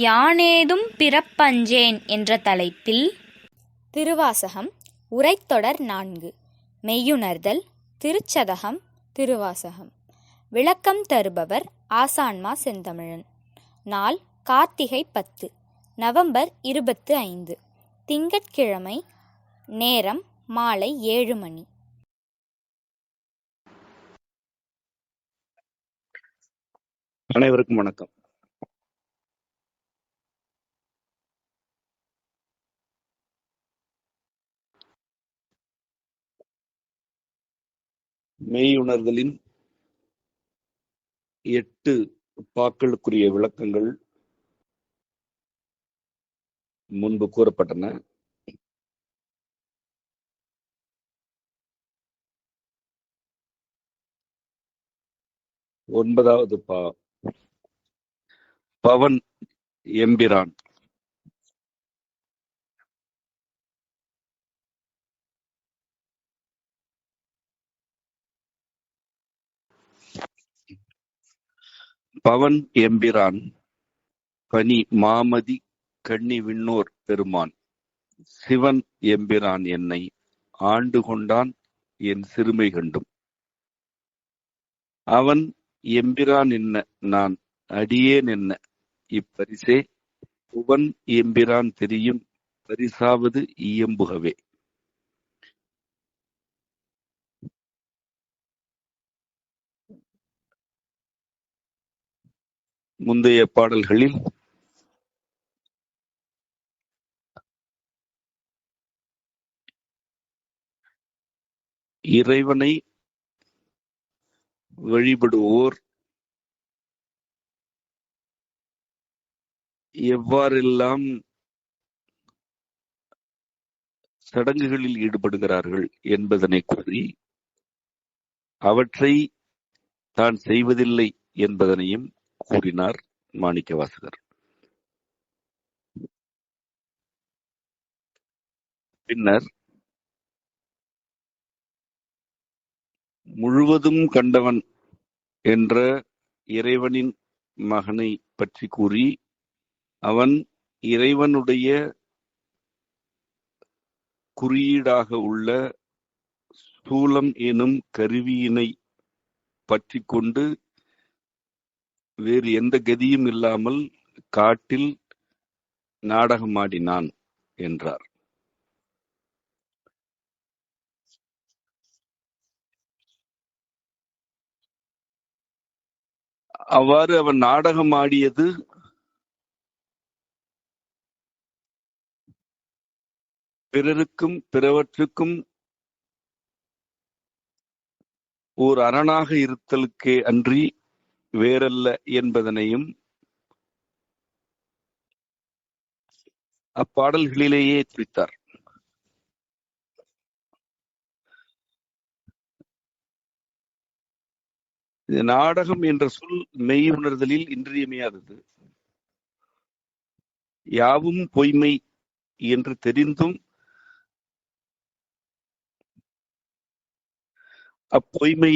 யானேதும் பிறப்பஞ்சேன் என்ற தலைப்பில் திருவாசகம் உரைத்தொடர் 4 மெய்யுணர்தல் திருச்சதகம் திருவாசகம் விளக்கம் தருபவர் ஆசான்மா செந்தமிழன். நாள் கார்த்திகை 10 நவம்பர் 25 திங்கட்கிழமை. நேரம் மாலை 7 மணி. அனைவருக்கும் வணக்கம். மெய்யுணர்தலின் 8 பாக்களுக்குரிய விளக்கங்கள் முன்பு கூறப்பட்டன. ஒன்பதாவது பவன் எம்பிரான். பவன் எம்பிரான் பனி மாமதி கண்ணி விண்ணோர் பெருமான் சிவன் எம்பிரான் என்னை ஆண்டு கொண்டான் என் சிறுமை கண்டும். அவன் எம்பிரான் என்ன நான் அடியேன் என்ன இப்பரிசே புவன் எம்பிரான் தெரியும் பரிசாவது இயம்புகவே. முந்தைய பாடல்களில் இறைவனை வழிபடுவோர் எவ்வாறெல்லாம் சடங்குகளில் ஈடுபடுகிறார்கள் என்பதனை கூறி அவற்றை தான் செய்வதில்லை என்பதனையும் கூறினார் மாணிக்கவாசகர். பின்னர் முழுவதும் கண்டவன் என்ற இறைவனின் மகனை பற்றி கூறி அவன் இறைவனுடைய குறியீடாக உள்ள ஸ்தூலம் எனும் கருவியினை பற்றி கொண்டு வேறு எந்த கதியும் இல்லாமல் காட்டில் நாடகமாடினான் என்றார். அவ்வாறு அவன் நாடகமாடியது பிறருக்கும் பிறவற்றுக்கும் ஓர் அரணாக இருத்தலுக்கே அன்றி வேறல்ல என்பதனையும் அப்பாடல்களிலேயே குறித்தார். நாடகம் என்ற சொல் மெய்யுணர்தலில் இன்றியமையாதது. யாவும் பொய்மை என்று தெரிந்தும் அப்பொய்மை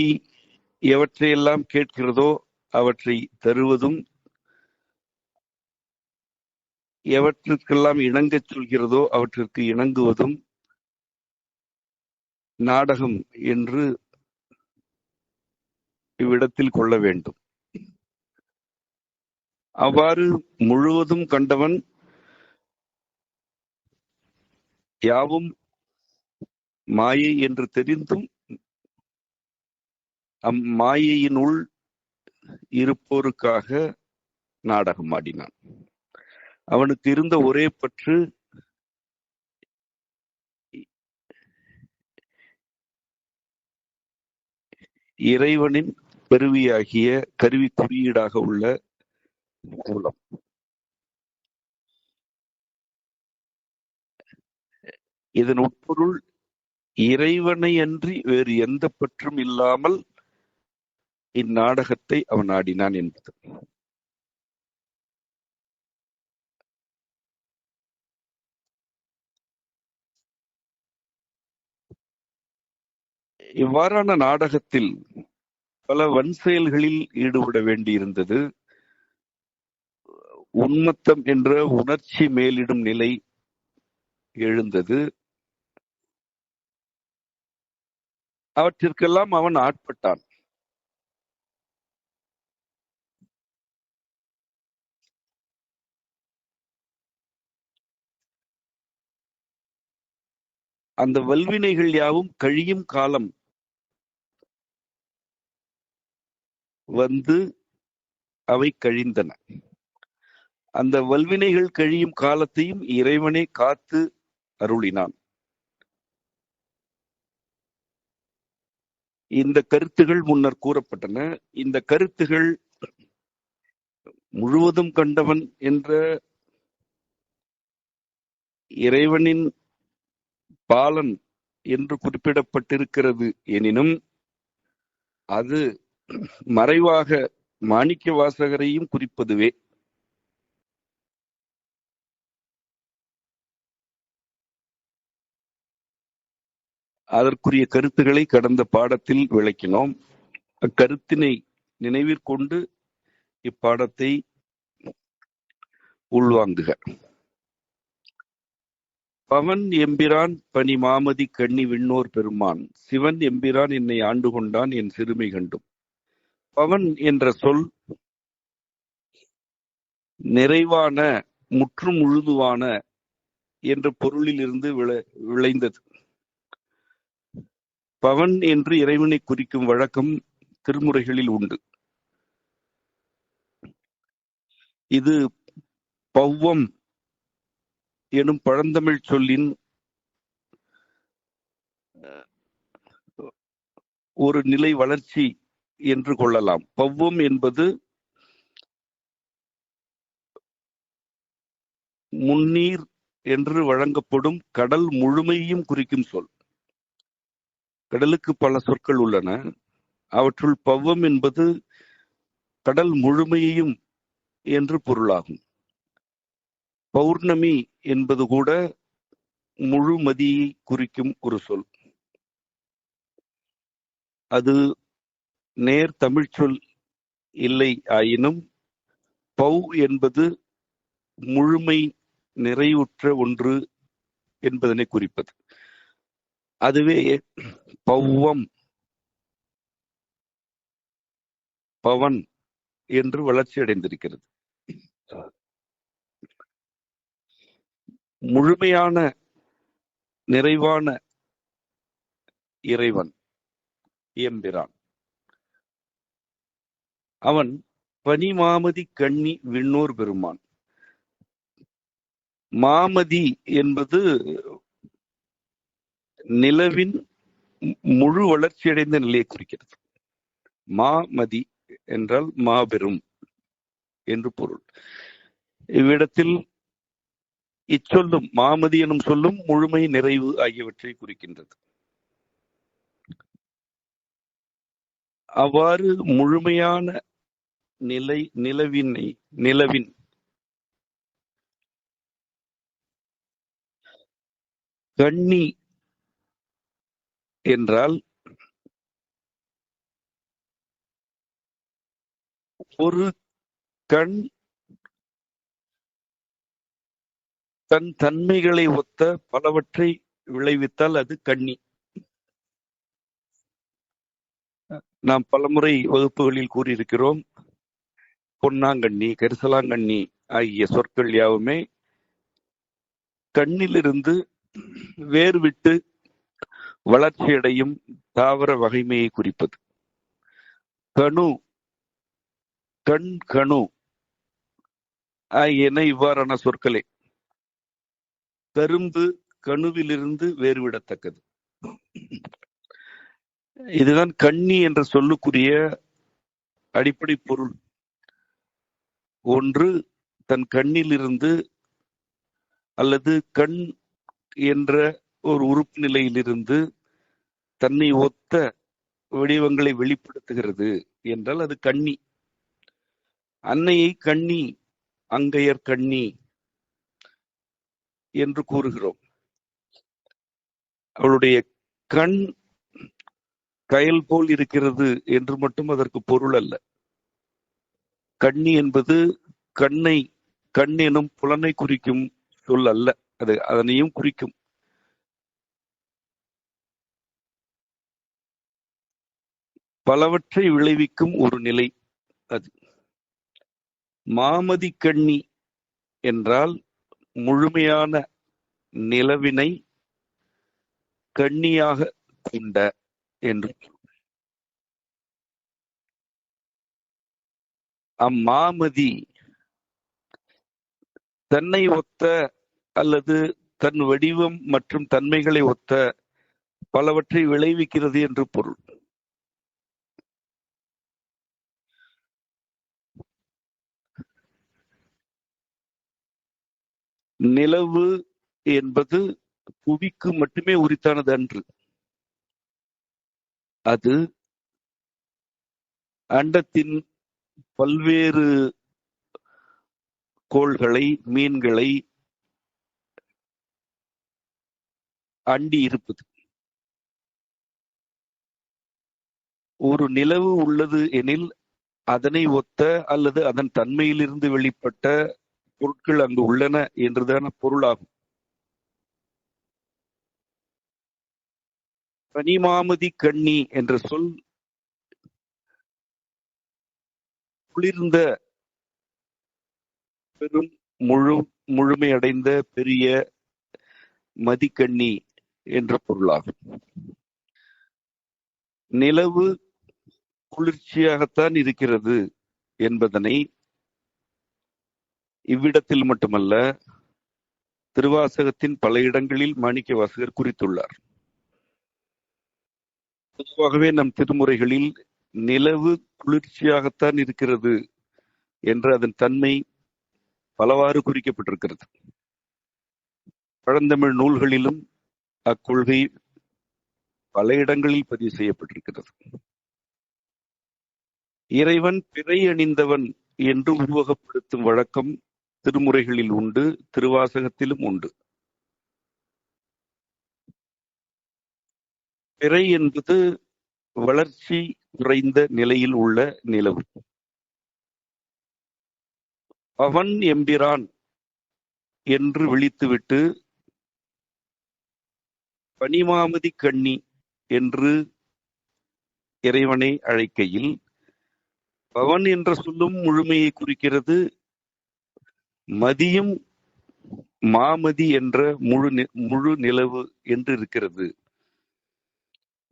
எவற்றையெல்லாம் கேட்கிறதோ அவற்றை தருவதும் எவற்றிற்கெல்லாம் இணங்கச் சொல்கிறதோ அவற்றிற்கு இணங்குவதும் நாடகம் என்று இவ்விடத்தில் கொள்ள வேண்டும். அவ்வாறு முழுவதும் கண்டவன் யாவும் மாயை என்று தெரிந்தும் அம்மாயையினுள் இருப்போருக்காக நாடகம் ஆடினான். அவனுக்கு இருந்த ஒரே பற்று இறைவனின் கருவியாகிய கருவி குறியீடாக உள்ள மூலம். இதன் உட்பொருள் இறைவனை அன்றி வேறு எந்த பற்றும் இல்லாமல் இந்நாடகத்தை அவன் ஆடினான் என்பது. இவ்வாறான நாடகத்தில் பல வன் செயல்களில் ஈடுபட வேண்டியிருந்தது. உன்மத்தம் என்ற உணர்ச்சி மேலிடும் நிலை எழுந்தது. அவற்றிற்கெல்லாம் அவன் ஆட்பட்டான். அந்த வல்வினைகள் யாவும் கழியும் காலம் வந்து அவை கழிந்தன. அந்த வல்வினைகள் கழியும் காலத்தையும் இறைவனே காத்து அருளினான். இந்த கருத்துகள் முன்னர் கூறப்பட்டன. இந்த கருத்துகள் முழுவதும் கண்டவன் என்ற இறைவனின் பாலன் என்று குறிப்பிடப்பட்டிருக்கிறது. எனினும் அது மறைவாக மாணிக்க வாசகரையும் குறிப்பதுவே. அதற்குரிய கருத்துக்களை கடந்த பாடத்தில் விளக்கினோம். அக்கருத்தினை நினைவிற்கொண்டு இப்பாடத்தை உள்வாங்குக. பவன் எம்பிரான் பனி மாமதி கண்ணி விண்ணோர் பெருமான் சிவன் எம்பிரான் என்னை ஆண்டு கொண்டான் என் சிறுமை கண்டும். பவன் என்ற சொல் நிறைவான, முற்றும் முழுதுவான என்ற பொருளில் இருந்து விளைந்தது. பவன் என்று இறைவனை குறிக்கும் வழக்கம் திருமுறைகளில் உண்டு. இது பௌவம் எனும் பழந்தமிழ் சொல்லின் ஒரு நிலை வளர்ச்சி என்று கொள்ளலாம். பௌவம் என்பது முன்னீர் என்று வழங்கப்படும் கடல் முழுமையும் குறிக்கும் சொல். கடலுக்கு பல சொற்கள் உள்ளன. அவற்றுள் பௌவம் என்பது கடல் முழுமையையும் என்று பொருளாகும். பௌர்ணமி என்பது கூட முழுமதியை குறிக்கும் ஒரு சொல். அது நேர் தமிழ் சொல் இல்லை ஆயினும் பௌ என்பது முழுமை, நிறைவுற்ற ஒன்று என்பதனை குறிப்பது. அதுவே பௌவம், பவன் என்று வளர்ச்சி அடைந்திருக்கிறது. முழுமையான, நிறைவான இறைவன் எம்பிரான். அவன் பனி மாமதி கண்ணி விண்ணோர் பெருமான். மாமதி என்பது நிலவின் முழு வளர்ச்சியடைந்த நிலையை குறிக்கிறது. மாமதி என்றால் மாபெரும் என்று பொருள். இவ்விடத்தில் இச்சொல்லும் மாமதி எனும் சொல்லும் முழுமை, நிறைவு ஆகியவற்றை குறிக்கின்றது. அவ்வாறு முழுமையான நிலவின் கண்ணி என்றால் ஒரு கண் தன் தன்மைகளை ஒத்த பலவற்றை விளைவித்தால் அது கண்ணி. நாம் பலமுறை வகுப்புகளில் கூறியிருக்கிறோம். பொன்னாங்கண்ணி, கரிசலாங்கண்ணி ஆகிய சொற்கள் யாவுமே கண்ணிலிருந்து வேறுவிட்டு வளர்ச்சியடையும் தாவர வகைமையை குறிப்பது. கணு, கண், கணு ஆகியன இவ்வாறான சொற்களே. கரும்பு கணுவிலிருந்து வேறுவிடத்தக்கது. இதுதான் கண்ணி என்ற சொல்லுக்குரிய அடிப்படை பொருள். ஒன்று தன் கண்ணிலிருந்து அல்லது கண் என்ற ஒரு உறுப்பு நிலையிலிருந்து தன்னை ஒத்த வடிவங்களை வெளிப்படுத்துகிறது என்றால் அது கண்ணி. அன்னையை கண்ணி, அங்கையர் கண்ணி என்று கூறுகிறோம். அவளுடைய கண் கயல் போல் இருக்கிறது என்று மட்டும் அதற்கு பொருள் அல்ல. கண்ணி என்பது கண்ணை கண் எனும் புலனை குறிக்கும் சொல் அல்ல, அது அதனையும் குறிக்கும். பலவற்றை விளைவிக்கும் ஒரு நிலை அது. மாமதி கண்ணி என்றால் முழுமையான நிலவினை கண்ணியாக கொண்ட என்று. அம்மாமதி தன்னை ஒத்த அல்லது தன் வடிவம் மற்றும் தன்மைகளை ஒத்த பலவற்றை விளைவிக்கிறது என்று பொருள். நிலவு என்பது புவிக்கு மட்டுமே உரித்தானது அன்று. அது அண்டத்தின் பல்வேறு கோள்களை, மீன்களை அண்டி இருப்பது. ஒரு நிலவு உள்ளது எனில் அதனை ஒத்த அல்லது அதன் தன்மையிலிருந்து வெளிப்பட்ட பொருட்கள் அங்கு உள்ளன என்றுதான பொருளாகும். பனிமாமதி கண்ணி என்ற சொல் குளிர்ந்த, பெரும், முழுமையடைந்த, பெரிய மதிக்கண்ணி என்ற பொருளாகும். நிலவு குளிர்ச்சியாகத்தான் இருக்கிறது என்பதனை இவ்விடத்தில் மட்டுமல்ல, திருவாசகத்தின் பல இடங்களில் மாணிக்கவாசகர் குறித்துள்ளார். பொதுவாகவே நம் திருமுறைகளில் நிலவு குளிர்ச்சியாகத்தான் இருக்கிறது என்ற அதன் தன்மை பலவாறு குறிக்கப்பட்டிருக்கிறது. பழந்தமிழ் நூல்களிலும் அக்கொள்கை பல இடங்களில் பதிவு செய்யப்பட்டிருக்கிறது. இறைவன் பிறை அணிந்தவன் என்று உருவகப்படுத்தும் வழக்கம் திருமுறைகளில் உண்டு, திருவாசகத்திலும் உண்டு. பிறை என்பது வளர்ச்சி குறைந்த நிலையில் உள்ள நிலவு. அவன் எம்பிரான் என்று விழித்துவிட்டு பனிமாமதி கண்ணி என்று இறைவனை அழைக்கையில் பவன் என்ற சொல்லும் முழுமையை குறிக்கிறது. மதியும் மாமதி என்ற முழு நிலவு என்று இருக்கிறது.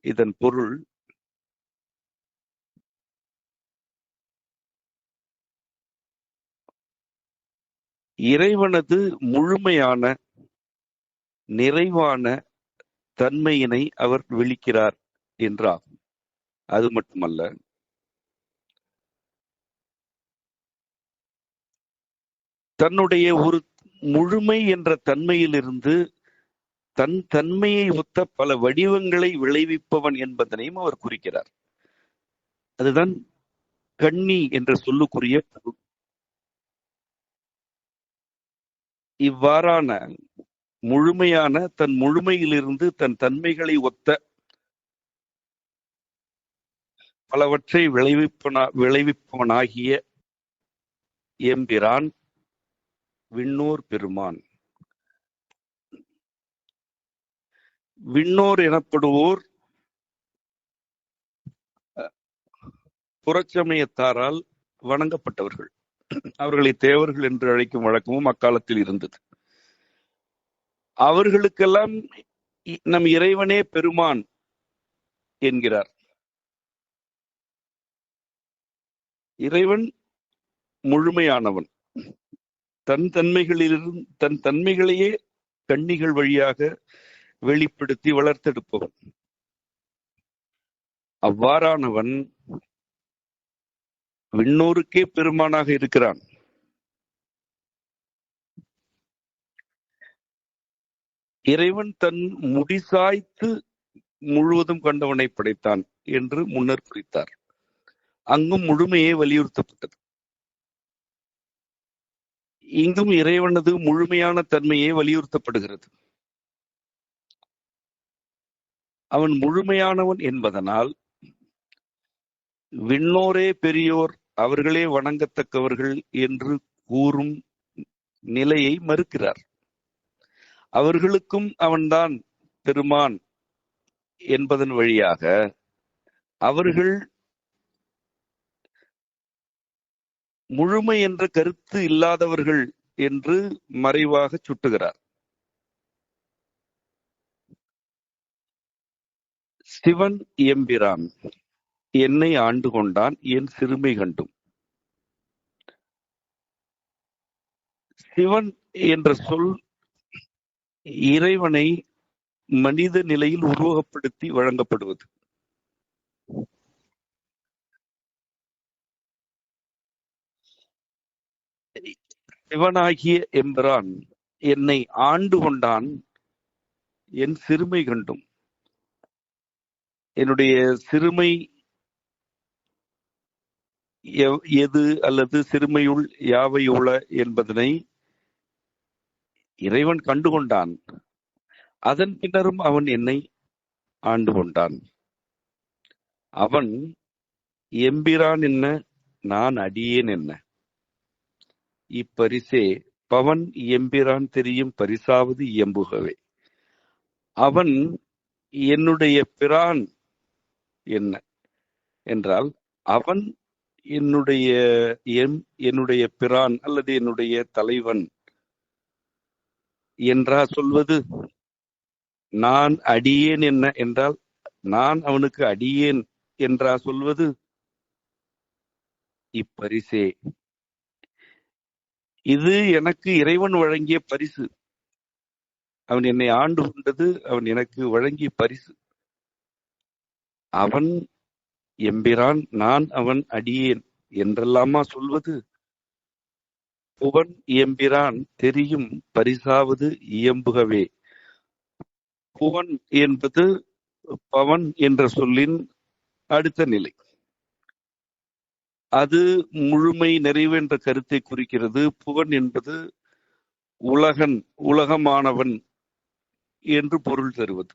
இதன் பொருள் இறைவனது முழுமையான நிறைவான தன்மையினை அவர் விழிக்கிறார் என்றாகும். அது மட்டுமல்ல, தன்னுடைய ஒரு முழுமை என்ற தன்மையிலிருந்து தன் தன்மையை ஒத்த பல வடிவங்களை விளைவிப்பவன் என்பதனையும் அவர் குறிக்கிறார். அதுதான் கண்ணி என்ற சொல்லுக்குரிய பொருள். இவ்வாறான முழுமையான தன் முழுமையிலிருந்து தன் தன்மைகளை ஒத்த பலவற்றை விளைவிப்பவனாகிய எம்பிரான் விண்ணோர் பெருமான். விண்ணோர் எனப்படுவோர் புறச்சமயத்தாரால் வணங்கப்பட்டவர்கள். அவர்களை தேவர்கள் என்று அழைக்கும் வழக்கமும் அக்காலத்தில் இருந்தது. அவர்களுக்கெல்லாம் நம் இறைவனே பெருமான் என்கிறார். இறைவன் முழுமையானவன், தன் தன்மைகளையே கண்ணிகள் வழியாக வெளிப்படுத்தி வளர்த்தெடுப்பவன். அவ்வாறானவன் விண்ணோருக்கே பெருமானாக இருக்கிறான். இறைவன் தன் முடிசாய்த்து முழுவதும் கண்டவனை படைத்தான் என்று முன்னர் குறித்தார். அங்கும் முழுமையே வலியுறுத்தப்பட்டது. இங்கும் இறைவனது முழுமையான தன்மையே வலியுறுத்தப்படுகிறது. அவன் முழுமையானவன் என்பதனால் விண்ணோரே பெரியோர், அவர்களே வணங்கத்தக்கவர்கள் என்று கூறும் நிலையை மறுக்கிறார். அவர்களுக்கும் அவன்தான் பெருமான் என்பதன் வழியாக அவர்கள் முழுமை என்ற கருத்து இல்லாதவர்கள் என்று மறைவாக சுட்டுகிறார். சிவன் எம்பிரான் என்னை ஆண்டு கொண்டான் என் சிறுமை கண்டும். சிவன் என்ற சொல் இறைவனை மனித நிலையில் உருவகப்படுத்தி வழங்கப்படுவது. சிவனாகிய எம்பிரான் என்னை ஆண்டு கொண்டான் என் சிறுமை கண்டும். என்னுடைய சிறுமை எது அல்லது சிறுமையுள் யாவை உள என்பதனை இறைவன் கண்டுகொண்டான். அதன் பின்னரும் அவன் என்னை ஆண்டு கொண்டான். அவன் எம்பிரான் என்ன, நான் அடியேன் என்ன. இப்பரிசே பவன் எம்பிரான் தெரியும் பரிசாவது இயம்புகவே. அவன் என்னுடைய பிரான் என்ன என்றால், அவன் என்னுடைய பிரான் அல்லது என்னுடைய தலைவன் என்றா சொல்வது. நான் அடியேன் என்ன என்றால், நான் அவனுக்கு அடியேன் என்றா சொல்வது. இப்பரிசே, இது எனக்கு இறைவன் வழங்கிய பரிசு. அவன் என்னை ஆண்டு கொண்டது அவன் எனக்கு வழங்கிய பரிசு. அவன் எம்பிரான், நான் அவன் அடியேன் என்றெல்லாமா சொல்வது. புவன் எம்பிரான் தெரியும் பரிசாவது இயம்புகவே. புவன் என்பது பவன் என்ற சொல்லின் அடுத்த நிலை. அது முழுமை நிறைவு என்ற கருத்தை குறிக்கிறது. புவன் என்பது உலகன், உலகமானவன் என்று பொருள் தருவது.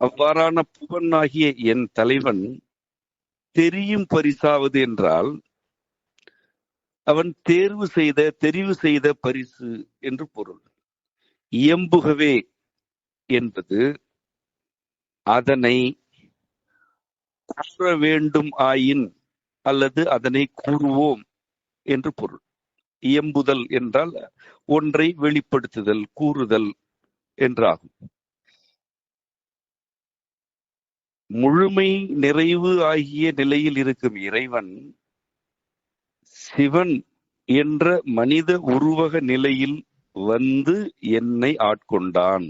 அவ்வாறான புவன் ஆகிய என் தலைவன் தெரியும் பரிசாவது என்றால், அவன் தெரிவு செய்த பரிசு என்று பொருள். இயம்புகவே என்பது அதனை கூற வேண்டும் ஆயின் அல்லது அதனை கூறுவோம் என்று பொருள். இயம்புதல் என்றால் ஒன்றை வெளிப்படுத்துதல், கூறுதல் என்றாகும். முழுமை நிறைவு ஆகிய நிலையில் இருக்கும் இறைவன் சிவன் என்ற மனித உருவக நிலையில் வந்து என்னை ஆட்கொண்டான்.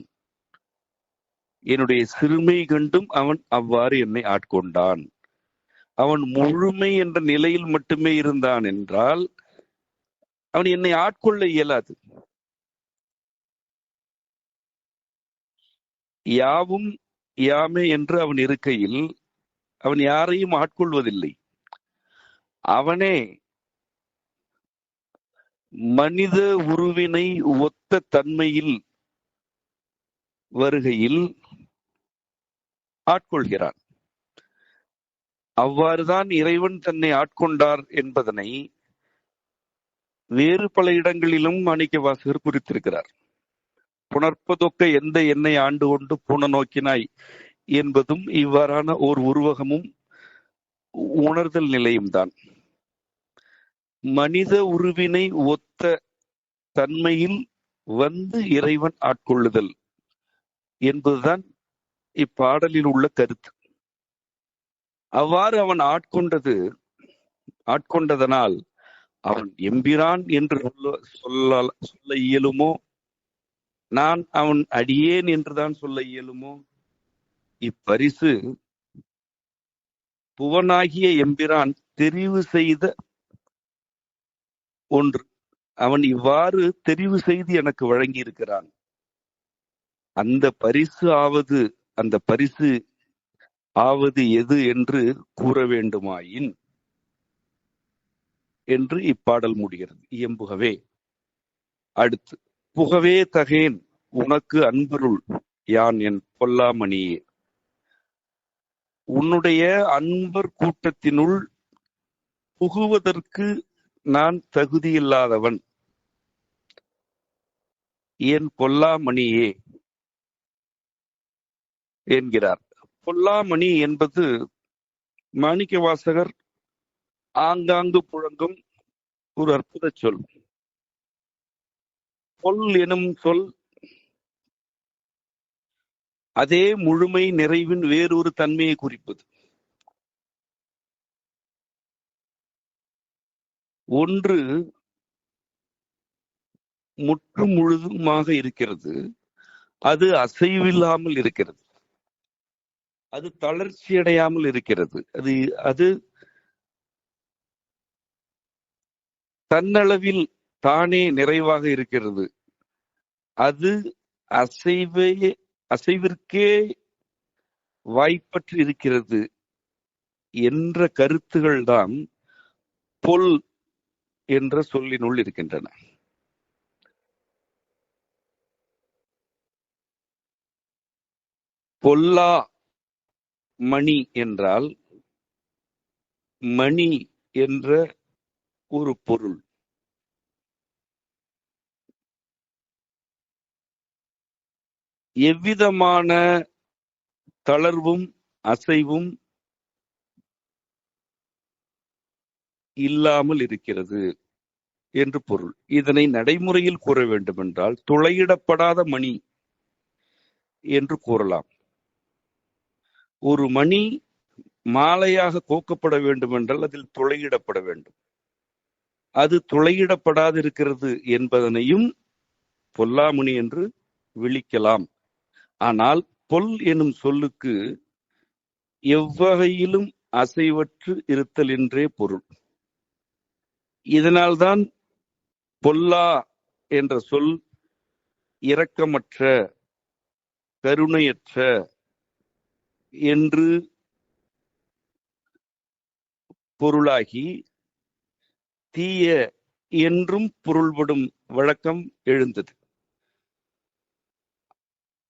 என்னுடைய சிறுமை கண்டும் அவன் அவ்வாறு என்னை ஆட்கொண்டான். அவன் முழுமை என்ற நிலையில் மட்டுமே இருந்தான் என்றால் அவன் என்னை ஆட்கொள்ள இயலாது. யாவும் யாமே என்று அவன் இருக்கையில் அவன் யாரையும் ஆட்கொள்வதில்லை. அவனே மனித உருவினை ஒத்த தன்மையில் வருகையில் ஆட்கொள்கிறான். அவ்வாறுதான் இறைவன் தன்னை ஆட்கொண்டார் என்பதனை வேறு பல இடங்களிலும் மாணிக்க வாசகர் குறித்திருக்கிறார். புணர்ப்பதொக்க எந்த என்னை ஆண்டு கொண்டு புன நோக்கினாய் என்பதும் இவ்வாறான ஓர் உருவகமும் உணர்தல் நிலையும் தான். மனித உருவினை ஒத்த தன்மையில் வந்து இறைவன் ஆட்கொள்ளுதல் என்பதுதான் இப்பாடலில் உள்ள கருத்து. அவ்வாறு அவன் ஆட்கொண்டதனால் அவன் எம்பிரான் என்று சொல்ல இயலுமோ, நான் அவன் அடியேன் என்றுதான் சொல்ல இயலுமோ? இப்பரிசு புவனாகிய எம்பிரான் தெரிவு செய்த ஒன்று. அவன் இவ்வாறு தெரிவு செய்து எனக்கு வழங்கி இருக்கிறான். அந்த பரிசு ஆவது எது என்று கூற வேண்டுமாயின் என்று இப்பாடல் முடிகிறது. இயம்புகவே. அடுத்து, புகவே தகேன் உனக்கு அன்பருள் யான் என் பொல்லாமணியே. உன்னுடைய அன்பர் கூட்டத்தினுள் புகுவதற்கு நான் தகுதியில்லாதவன், என் பொல்லாமணியே என்கிறார். பொல்லாமணி என்பது மாணிக்கவாசகர் ஆங்காங்கு புழங்கும் ஒரு அற்புத சொல். பொல் எனும் சொல் அதே முழுமை நிறைவின் வேறொரு தன்மையை குறிப்பது. ஒன்று முற்று முழுதுமாக இருக்கிறது, அது அசைவில்லாமல் இருக்கிறது, அது தளர்ச்சி அடையாமல் இருக்கிறது, அது தன்னளவில் தானே நிறைவாக இருக்கிறது, அது அசைவிற்கே வாய்ப்பற்று இருக்கிறது என்ற கருத்துகள் தான் பொல் என்ற சொல்லினுள் இருக்கின்றன. பொல்லா மணி என்றால் மணி என்ற ஒரு பொருள். எவ்விதமான தளர்வும் அசைவும் இல்லாமல் இருக்கிறது என்று பொருள். இதனை நடைமுறையில் கூற வேண்டுமென்றால் துளையிடப்படாத மணி என்று கூறலாம். ஒரு மணி மாலையாக கோக்கப்பட வேண்டுமென்றால் அதில் துளையிடப்பட வேண்டும். அது துளையிடப்படாதிருக்கிறது என்பதனையும் பொல்லாமணி என்று விளிக்கலாம். ஆனால் பொல் எனும் சொல்லுக்கு எவ்வகையிலும் அசைவற்று இருத்தல் என்றே பொருள். இதனால்தான் பொல்லா என்ற சொல் இரக்கமற்ற, கருணையற்ற என்று பொருளாகி தீய என்றும் பொருள்படும் வழக்கம் எழுந்தது.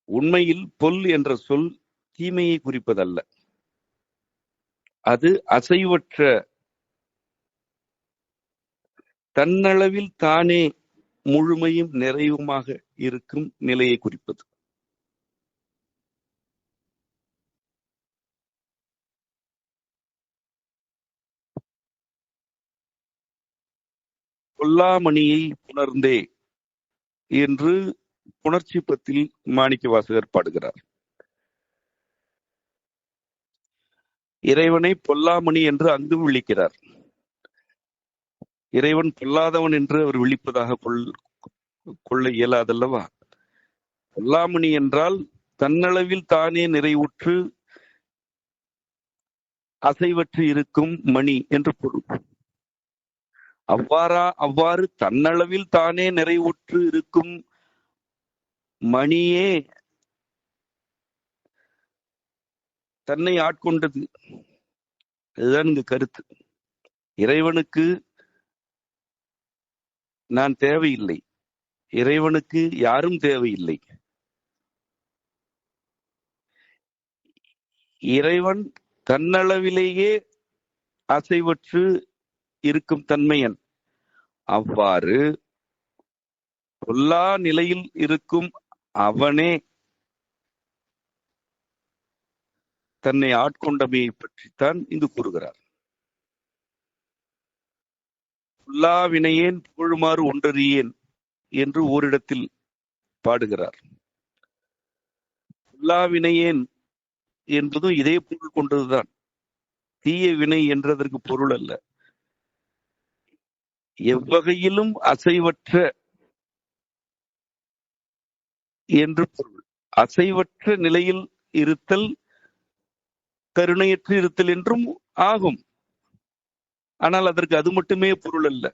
உண்மையில் பொல் என்ற சொல் தீமையை குறிப்பதல்ல, அது அசைவற்ற, தன்னளவில் தானே முழுமையும் நிறைவுமாக இருக்கும் நிலையை குறிப்பது. பொல்லாமணியை புணர்ந்தே என்று புணர்ச்சிப்பத்தில் மாணிக்கவாசகர் பாடுகிறார். இறைவனை பொல்லாமணி என்று அங்கு விழிக்கிறார். இறைவன் பொல்லாதவன் என்று அவர் விழிப்பதாக கொள்ள இயலாதல்லவா? பொல்லாமணி என்றால் தன்னளவில் தானே நிறைவுற்று அசைவற்று இருக்கும் மணி என்று பொருள். அவ்வாறு தன்னளவில் தானே நிறைவுற்று இருக்கும் மணியே தன்னை ஆட்கொண்டது. இதுதான் இங்கு கருத்து. இறைவனுக்கு நான் தேவையில்லை, இறைவனுக்கு யாரும் தேவையில்லை. இறைவன் தன்னளவிலேயே அசைவற்று இருக்கும் தன்மையன். அவ்வாறு பொல்லா நிலையில் இருக்கும் அவனே தன்னை ஆட்கொண்டமையை பற்றித்தான் இங்கு கூறுகிறார். பொல்லாவினையேன் புகழுமாறு ஒன்றறியேன் என்று ஓரிடத்தில் பாடுகிறார். பொல்லாவினையேன் என்பதும் இதே பொருள் கொண்டதுதான். தீய வினை என்றதற்கு பொருள் அல்ல. எவ்வகையிலும் அசைவற்ற என்று பொருள். அசைவற்ற நிலையில் இருத்தல் கருணையற்று இருத்தல் என்றும் ஆகும். ஆனால் அதற்கு அது மட்டுமே பொருள் அல்ல.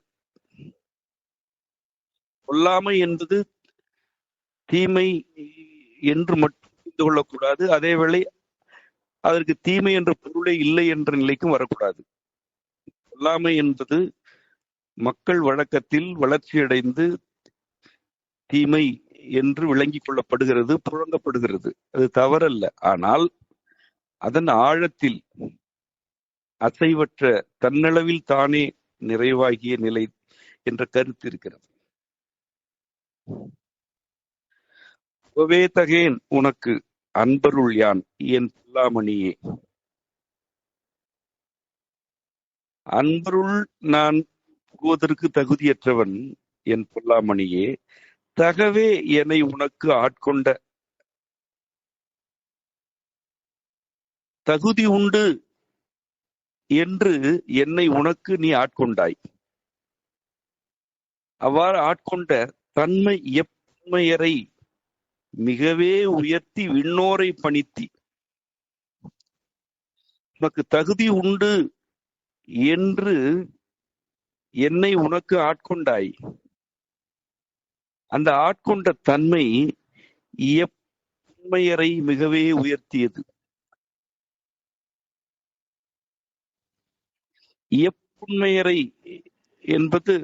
பொல்லாமை என்பது தீமை என்று மட்டும் புரிந்து கொள்ளக்கூடாது. அதேவேளை அதற்கு தீமை என்ற பொருளே இல்லை என்ற நிலைக்கும் வரக்கூடாது. பொல்லாமை என்பது மக்கள் வழக்கத்தில் வளர்ச்சியடைந்து தீமை என்று விளங்கிக் கொள்ளப்படுகிறது, புழங்கப்படுகிறது. அது தவறல்ல. ஆனால் அதன் ஆழத்தில் அசைவற்ற தன்னளவில் தானே நிறைவாகிய நிலை என்ற கருத்து இருக்கிறது. தகேன் உனக்கு அன்பருள் யான் என் புல்லாமணியே. அன்பருள் நான் புகுவதற்கு தகுதியற்றவன் என் பொல்லாமணியே. தகவே என்னை உனக்கு ஆட்கொண்ட தகுதி உண்டு என்று என்னை உனக்கு நீ ஆட்கொண்டாய். அவ்வாறு ஆட்கொண்ட தன்மை எப்புண்மையரை மிகவே உயர்த்தி விண்ணோரை பணித்தி. உனக்கு தகுதி உண்டு என்று என்னை உனக்கு ஆட்கொண்டாய். அந்த ஆட்கொண்ட தன்மை எப்புண்மையரை மிகவே உயர்த்தியது. எப்புண்மையரை என்பது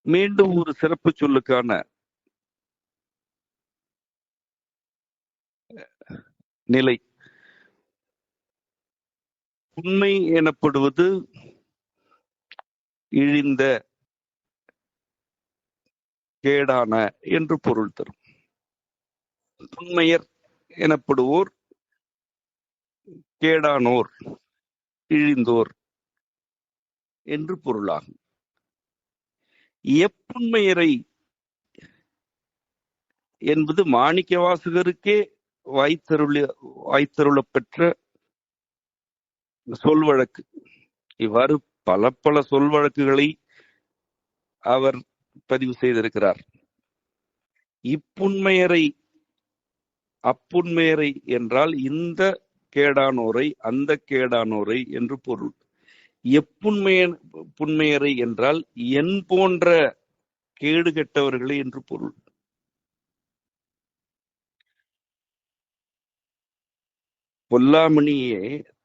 மீண்டும் ஒரு சிறப்பு சொல்லுக்கான நிலை. உண்மை எனப்படுவது இழிந்த கேடான என்று பொருள் தரும். உண்மையர் எனப்படுவோர் கேடானோர், இழிந்தோர் என்று பொருளாகும். எப்புண்மையரை என்பது மாணிக்க வாசகருக்கே வாய்த்தருள பெற்ற சொல் வழக்கு. இவ்வாறு பல பல சொல் வழக்குகளை அவர் பதிவு செய்திருக்கிறார். இப்புண்மையரை அப்புண்மையரை என்றால் இந்த கேடானோரை அந்த கேடானோரை என்று பொருள். புண்மையரை என்றால் என் போன்ற கேடு கெட்டவர்களே என்று பொருள். பொல்லாமணியே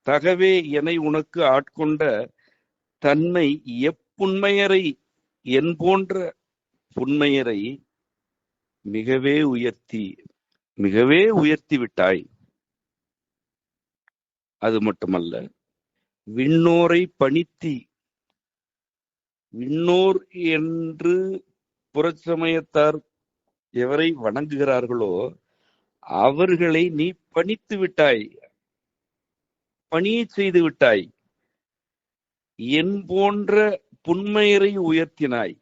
தகவே என உனக்கு ஆட்கொண்ட தன்மை எப்புண்மையரை என் போன்ற புண்மையரை மிகவே உயர்த்தி விட்டாய். அது மட்டுமல்ல, விண்ணோரை பணித்தி. விண்ணோர் என்று புறச்சமயத்தார் எவரை வணங்குகிறார்களோ அவர்களை நீ பணித்து விட்டாய், பணியை செய்து விட்டாய். என் போன்ற புண்மையரை உயர்த்தினாய்.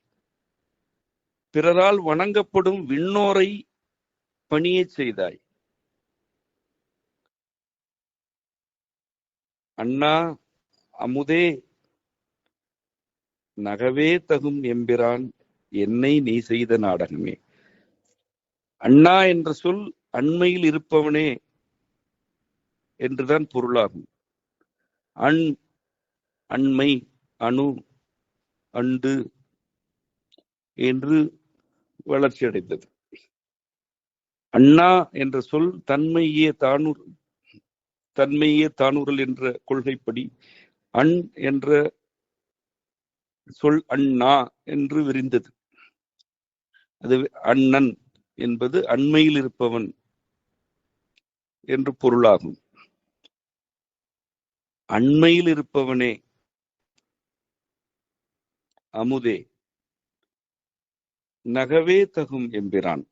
பிறரால் வணங்கப்படும் விண்ணோரை பணியை செய்தாய். அண்ணா அமுதே நகவே தகும் எம்பிரான் என்னை நீ செய்த நாடகமே. அண்ணா என்ற சொல் அண்மையில் இருப்பவனே என்றுதான் பொருளாகும். அண்மை, அணு, அண்டு என்று வளர்ச்சி அடைந்தது. அண்ணா என்ற சொல் தன்மையே தானுறல் என்ற கொள்கைப்படி அண் என்ற சொல் அண்ணா என்று விரிந்தது. அது அண்ணன் என்பது அண்மையில் இருப்பவன் என்று பொருளாகும். அண்மையில் இருப்பவனே அமுதே நகவே தகும் எம்பிரான்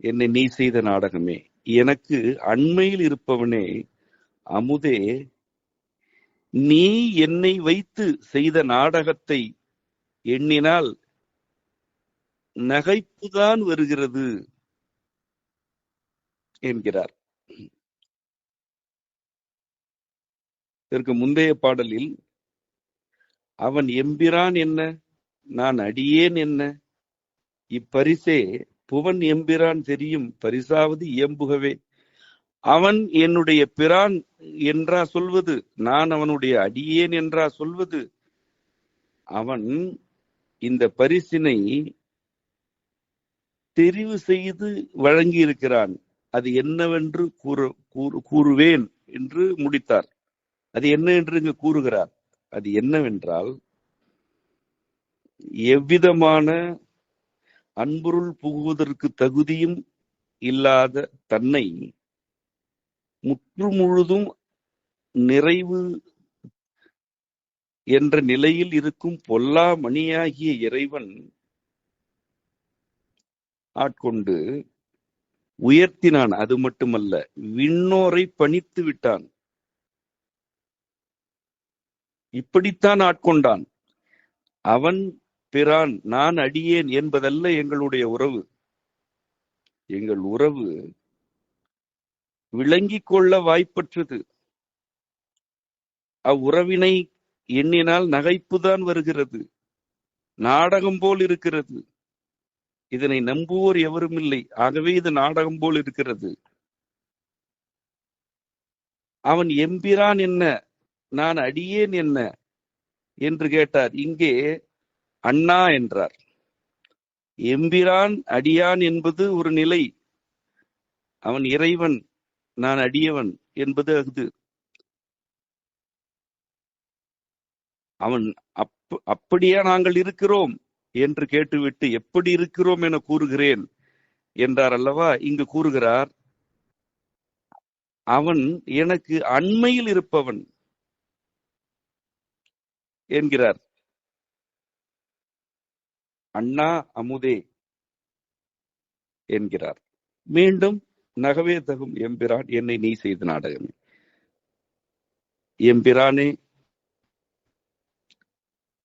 என்னை நீ செய்த நாடகமே. எனக்கு அண்மையில் இருப்பவனே அமுதே, நீ என்னை வைத்து செய்த நாடகத்தை எண்ணினால் நகைப்புதான் வருகிறது என்கிறார். இதற்கு முந்தைய பாடலில் அவன் எம்பிரான் என்ன, நான் அடியேன் என்ன, இப்பரிசே புவன் எம்பிரான் தெரியும் பரிசாவது இயம்புகவே. அவன் என்னுடைய பிரான் என்றா சொல்வது, நான் அவனுடைய அடியேன் என்றா சொல்வது. அவன் இந்த பரிசினை தெரிவு செய்து வழங்கி இருக்கிறான். அது என்னவென்று கூறுவேன் என்று முடித்தார். அது என்ன என்று இங்கு கூறுகிறார். அது என்னவென்றால், எவ்விதமான அன்புருள் புகுவதற்கு தகுதியும் இல்லாத தன்னை முற்றுமுழுதும் நிறைவு என்ற நிலையில் இருக்கும் பொல்லா மணியாகிய இறைவன் ஆட்கொண்டு உயர்த்தினான். அது மட்டுமல்ல, விண்ணோரை பணித்து விட்டான். இப்படித்தான் ஆட்கொண்டான். அவன் பிரான், நான் அடியேன் என்பதல்ல எங்களுடைய உறவு. எங்கள் உறவு விளங்கிக் கொள்ள வாய்ப்பற்றது. அவ்வுறவினை எண்ணினால் நகைப்புதான் வருகிறது. நாடகம் போல் இருக்கிறது. இதனை நம்புவோர் எவரும் இல்லை. ஆகவே இது நாடகம் போல் இருக்கிறது. அவன் எம்பிரான் என்ன, நான் அடியேன் என்ன என்று கேட்டார். இங்கே அண்ணா என்றார். எம்பிரான் அடியான் என்பது ஒரு நிலை. அவன் இறைவன், நான் அடியவன் என்பது அது. அவன் அப்படியா நாங்கள் இருக்கிறோம் என்று கேட்டுவிட்டு எப்படி இருக்கிறோம் என கூறுகிறேன் என்றார் அல்லவா. இங்கு கூறுகிறார், அவன் எனக்கு அண்மையில் இருப்பவன் என்கிறார். அண்ணா அமுதே என்கிறார். மீண்டும் நகவே தகும் எம்பிரான், என்னை நீ செய்த நாடகமே. எம்பிரானே,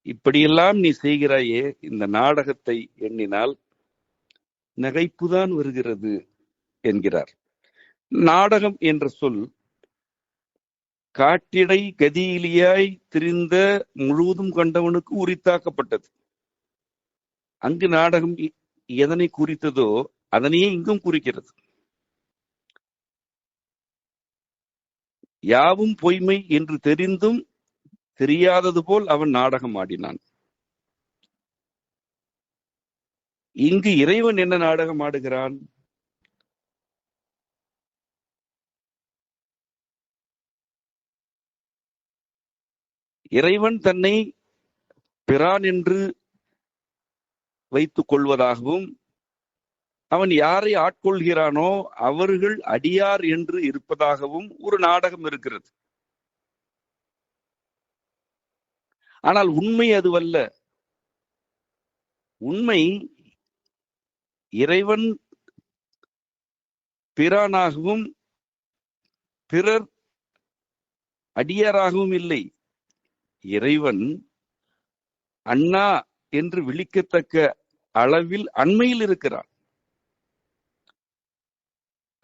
இப்படியெல்லாம் நீ செய்கிறாயே, இந்த நாடகத்தை எண்ணினால் நகைப்புதான் வருகிறது என்கிறார். நாடகம் என்ற சொல் காட்டிடை கதியிலியாய் திரிந்த முழுவதும் கண்டவனுக்கு உரித்தாக்கப்பட்டது. அங்கு நாடகம் எதனை குறித்ததோ அதனையே இங்கும் குறிக்கிறது. யாவும் பொய்மை என்று தெரிந்தும் தெரியாதது போல் அவன் நாடகம் ஆடினான். இங்கு இறைவன் என்ன நாடகம் ஆடுகிறான்? இறைவன் தன்னை பிரான் என்று வைத்துக் கொள்வதாகவும், அவன் யாரை ஆட்கொள்கிறானோ அவர்கள் அடியார் என்று இருப்பதாகவும் ஒரு நாடகம் இருக்கிறது. ஆனால் உண்மை அதுவல்ல. உண்மை இறைவன் பிரானாகவும் பிறர் அடியாராகவும் இல்லை. இறைவன் அண்ணா என்று விழிக்கத்தக்க அளவில் அண்மையில் இருக்கிறான்.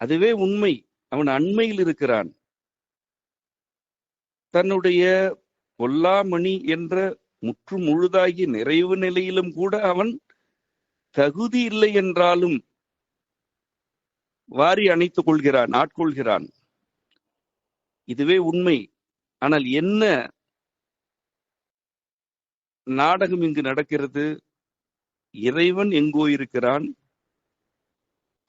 அதுவே உண்மை. அவன் அண்மையில் இருக்கிறான். தன்னுடைய பொல்லாமணி என்ற முற்று முழுதாகி நிறைவு நிலையிலும் கூட அவன் தகுதி இல்லை என்றாலும் வாரி அணைத்துக் கொள்கிறான், ஆட்கொள்கிறான். இதுவே உண்மை. ஆனால் என்ன நாடகம் இங்கு நடக்கிறது? இறைவன் எங்கோ இருக்கிறான்,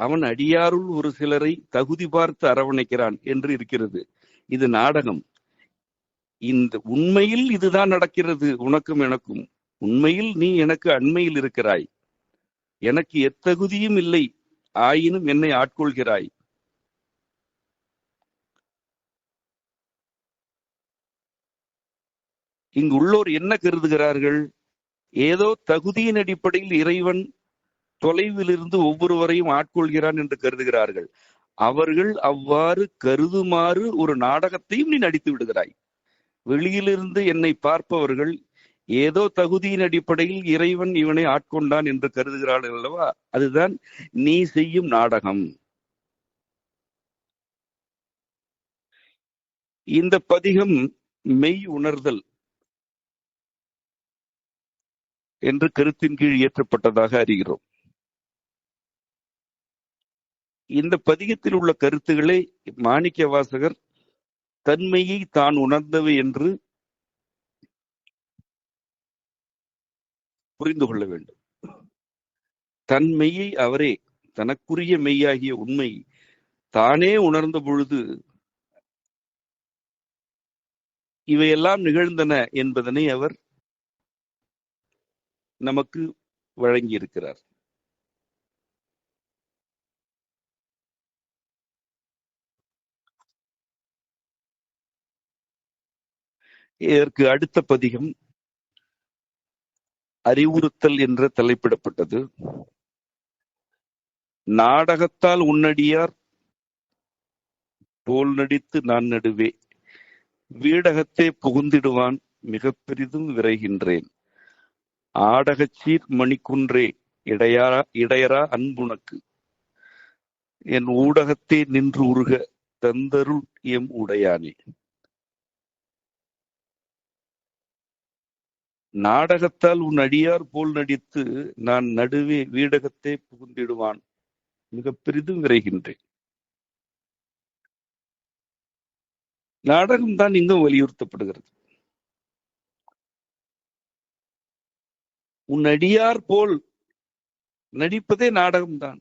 அவன் அடியாருள் ஒரு சிலரை தகுதி பார்த்து அரவணைக்கிறான் என்று இருக்கிறது. இது நாடகம். இந்த உண்மையில் இதுதான் நடக்கிறது. உனக்கும் எனக்கும் உண்மையில் நீ எனக்கு அண்மையில் இருக்கிறாய், எனக்கு எத்தகுதியும் இல்லை, ஆயினும் என்னை ஆட்கொள்கிறாய். இங்கு உள்ளோர் என்ன கருதுகிறார்கள்? ஏதோ தகுதியின் அடிப்படையில் இறைவன் தொலைவில் இருந்து ஒவ்வொருவரையும் ஆட்கொள்கிறான் என்று கருதுகிறார்கள். அவர்கள் அவ்வாறு கருதுமாறு ஒரு நாடகத்தையும் நீ நடித்து விடுகிறாய். வெளியிலிருந்து என்னை பார்ப்பவர்கள் ஏதோ தகுதியின் அடிப்படையில் இறைவன் இவனை ஆட்கொண்டான் என்று கருதுகிறார்கள் அல்லவா? அதுதான் நீ செய்யும் நாடகம். இந்த பதிகம் மெய் உணர்தல் என்று கருத்தின் கீழ் இயற்றப்பட்டதாக அறிகிறோம். இந்த பதிகத்தில் உள்ள கருத்துக்களை மாணிக்க வாசகர் தன்மையை தான் உணர்ந்தவை என்று புரிந்து கொள்ள வேண்டும். தன்மையை அவரே, தனக்குரிய மெய்யாகிய உண்மை தானே உணர்ந்த பொழுது இவையெல்லாம் நிகழ்ந்தன என்பதனை அவர் நமக்கு வழங்கியிருக்கிறார். இதற்கு அடுத்த பதிகம் அறிவுறுத்தல் என்ற தலைப்பிடப்பட்டது. நாடகத்தால் உன்னடியார் போல் நடித்து நான் நடுவே வீடகத்தே புகுந்திடுவான் மிக பெரிதும் விரைகின்றேன். ஆடகச்சீர் மணிக்குன்றே இடையரா அன்புனக்கு என் ஊடகத்தே நின்று உருக தந்தருள் எம் உடையானே. நாடகத்தால் உன் அடியார் போல் நடித்து நான் நடுவே வீடகத்தே புகுந்திடுவான் மிக பெரிதும் விரைகின்றேன். நாடகம்தான் இங்கும் வலியுறுத்தப்படுகிறது. உன் அடியார் போல் நடிப்பதே நாடகம்தான்.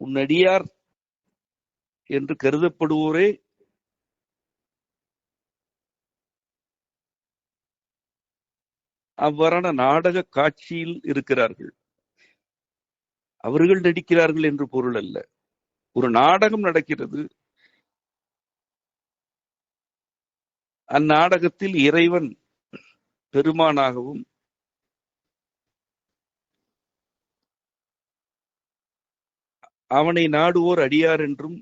உன் அடியார் என்று கருதப்படுவோரே அவ்வாறான நாடக காட்சியில் இருக்கிறார்கள். அவர்கள் நடிக்கிறார்கள் என்று பொருள் அல்ல. ஒரு நாடகம் நடக்கிறது. அந்நாடகத்தில் இறைவன் பெருமானாகவும் அவனை நாடுவோர் அடியார் என்றும்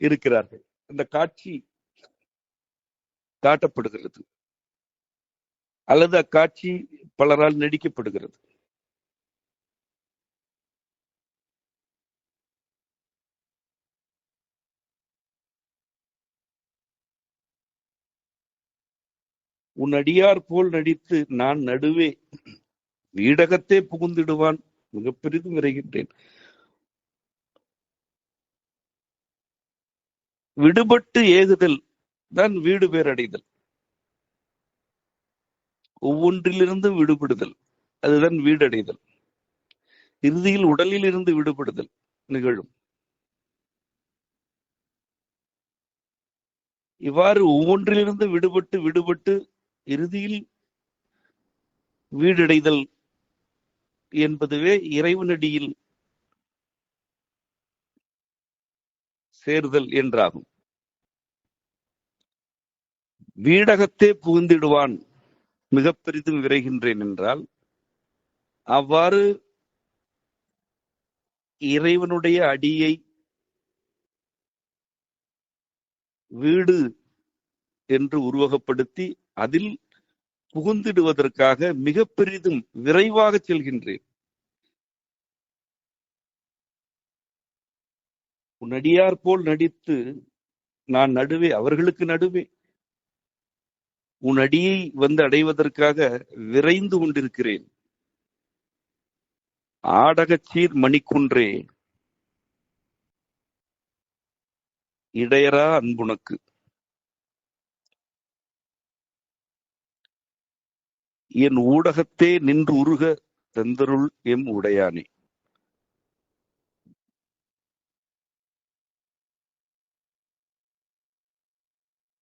இருக்கிறார்கள். அந்த காட்சி காட்டப்படுகிறது அல்லது அக்காட்சி பலரால் நடிக்கப்படுகிறது. உன் அடியார் போல் நடித்து நான் நடுவே வீடகத்தே புகுந்திடுவான் மிக பெரிதும் விரைகின்றேன். விடுபட்டு ஏகுதல் தான் வீடு பேரடைதல். ஒவ்வொன்றிலிருந்து விடுபடுதல் அதுதான் வீடடைதல். இறுதியில் உடலில் இருந்து விடுபடுதல் நிகழும். இவ்வாறு ஒவ்வொன்றிலிருந்து விடுபட்டு விடுபட்டு இறுதியில் வீடடைதல் என்பதுவே இறைவனடியில் சேர்தல் என்றாகும். வீடகத்தே புகுந்திடுவான் மிக பெரிதும் விரைகின்றேன் என்றால் அவ்வாறு இறைவனுடைய அடியை வீடு என்று உருவகப்படுத்தி அதில் புகுந்திடுவதற்காக மிக பெரிதும் விரைவாக செல்கின்றேன். உன் அடியார் போல் நடித்து நான் நடுவே அவர்களுக்கு நடுவே உன் அடியை வந்து அடைவதற்காக விரைந்து கொண்டிருக்கிறேன். ஆடகச்சீர் மணிக்குன்றே இடையரா அன்புனக்கு என் ஊடகத்தே நின்று உருக தந்தருள் எம் உடையானே.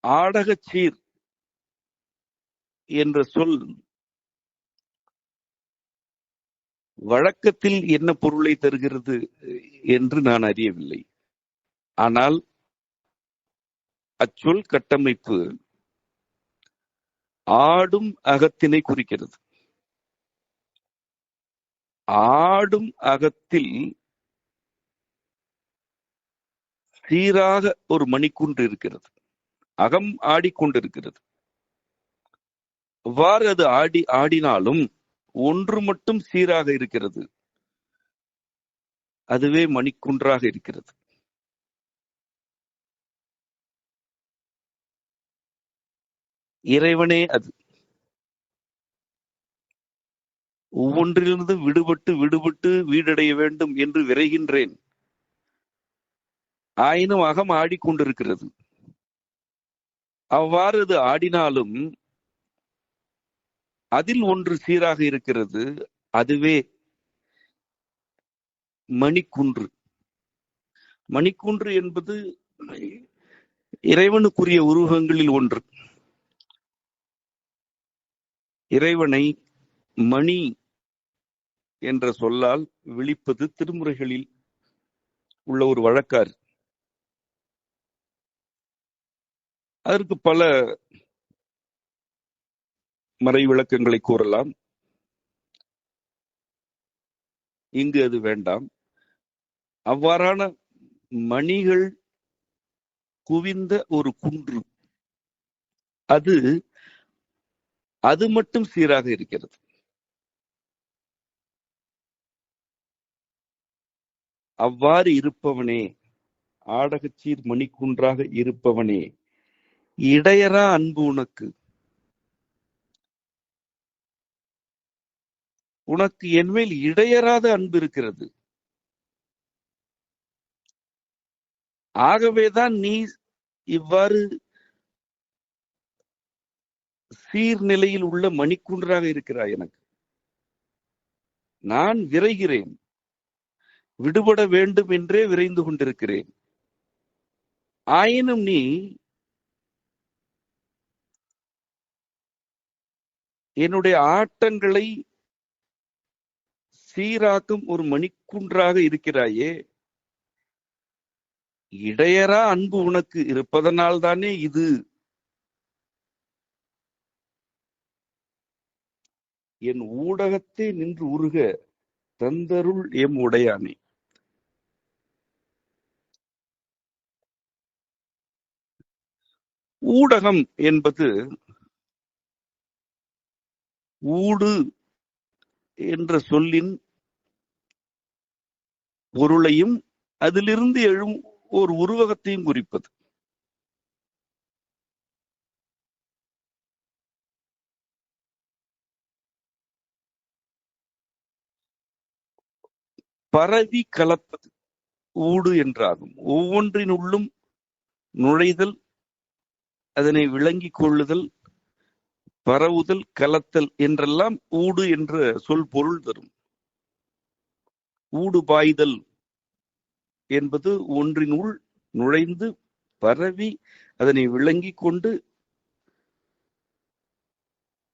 ஆடகச்சீர் என்ற சொல் வழக்கத்தில் என்ன பொருளை தருகிறது என்று நான் அறியவில்லை. ஆனால் அச்சொல் கட்டமைப்பு ஆடும் அகத்தினை குறிக்கிறது. ஆடும் அகத்தில் சீராக ஒரு மணிக்குன்று இருக்கிறது. அகம் ஆடிக்கொண்டிருக்கிறது. அவ்வாறு அது ஆடினாலும் ஒன்று மட்டும் சீராக இருக்கிறது. அதுவே மணிக்குன்றாக இருக்கிறது. இறைவனே அது. ஒவ்வொன்றிலிருந்து விடுபட்டு விடுபட்டு வீடடைய வேண்டும் என்று விரைகின்றேன். ஆயினும் அகம் ஆடிக்கொண்டிருக்கிறது. அவ்வாறு அது ஆடினாலும் அதில் ஒன்று சீராக இருக்கிறது. அதுவே மணிக்குன்று. மணிக்குன்று என்பது இறைவனுக்குரிய உருவகங்களில் ஒன்று. இறைவனை மணி என்ற சொல்லால் விழிப்பது திருமுறைகளில் உள்ள ஒரு வழக்காறு. அதற்கு பல மறை விளக்கங்களை கூறலாம். இங்கு அது வேண்டாம். அவ்வாறான மணிகள் குவிந்த ஒரு குன்று, அது மட்டும் சீராக இருக்கிறது. அவ்வாறு இருப்பவனே, ஆடகச்சீர் மணிக்குன்றாக இருப்பவனே, இடையரா அன்பு உனக்கு என்மேல் இடையறாத அன்பு இருக்கிறது. ஆகவேதான் நீ இவ்வாறு சீர்நிலையில் உள்ள மணிக்குன்றாக இருக்கிறாய். எனக்கு நான் விரைகிறேன், விடுபட வேண்டும் என்றே விரைந்து கொண்டிருக்கிறேன். ஆயினும் நீ என்னுடைய ஆட்டங்களை சீராக்கும் ஒரு மணிக்குன்றாக இருக்கிறாயே, இடையரா அன்பு உனக்கு இருப்பதனால் தானே இது. என் ஊடகத்தை நின்று உருக தந்தருள் எம் உடையானே. ஊடகம் என்பது ஊடு என்ற சொல்லின் பொருளையும் அதிலிருந்து எழும் ஒரு உருவகத்தையும் குறிப்பது. பரவி கலப்பது ஊடு என்றாகும். ஒவ்வொன்றினுள்ளும் நுழைதல், அதனை விளங்கிக் கொள்ளுதல், பரவுதல், கலத்தல் என்றெல்லாம் ஊடு என்ற சொல் பொருள் தரும். ஊடு பாய்தல் என்பது ஒன்றின் உள் நுழைந்து பரவி அதனை விளங்கிக் கொண்டு